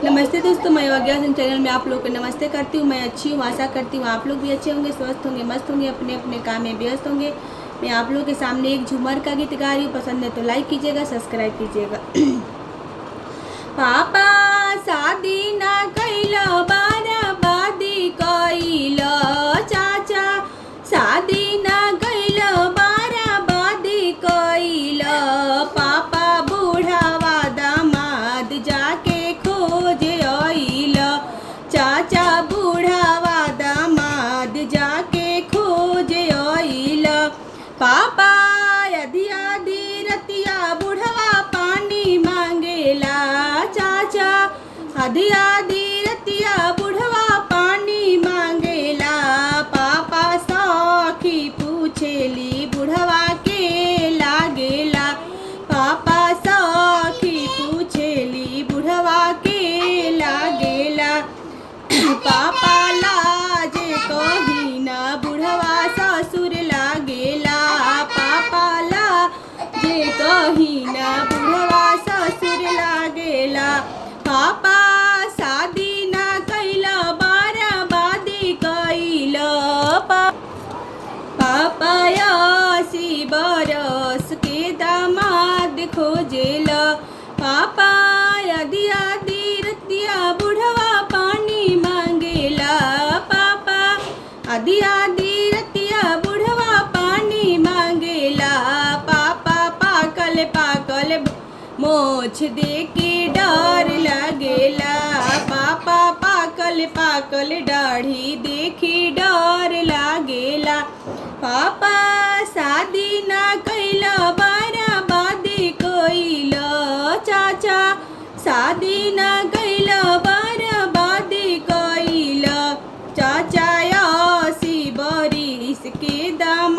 नमस्ते दोस्तों, मैं योग्यासन चैनल में आप लोग को नमस्ते करती हूँ। मैं अच्छी हूँ, आशा करती हूँ आप लोग भी अच्छे होंगे, स्वस्थ होंगे, मस्त होंगे, अपने अपने काम में व्यस्त होंगे। मैं आप लोगों के सामने एक झूमर का गीत गा रही हूँ। पसंद है तो लाइक कीजिएगा, सब्सक्राइब कीजिएगा। पापा शादी ना कैला, बाराबादी कैला, चाचा शादी ना कैला, बाराबादी कैला, पापा बूढ़ावा दामाद जाके खोज आइला, चाचा बूढ़ावा दामाद जाके खोज आइला, पापा आधी आधी रतिया बुढ़वा पानी मांगेला, चाचा आधी आधी रतिया बुढ़वा पानी मांगेला, पापा सखी पूछेली बुढ़वा के लागेला, पापा सखी पूछेली बुढ़वा के लागेला, पापा लाज कही ना बुढ़वा ससुर लागेला, पापा लाज कही ना बुढ़वा ससुर लागेला, पापा शादी ना कैला, बाराबादी कैला, पापा 80 बरस के दामाद खोजेला, पापा आधी आधी रतिया बुढ़वा पानी मांगेला, पापा आधी आधी रतिया बुढ़वा पानी मांगेला, पापा पाकल पाकल मोछ देके डर लगेला, पापा पाकल पाकल दाढ़ी देखी डर लागेला, पापा शादी ना कैला, बाराबादी कैला, चाचा शादी ना कैला, बाराबादी कैला, चाचा 80 बरिस के दाम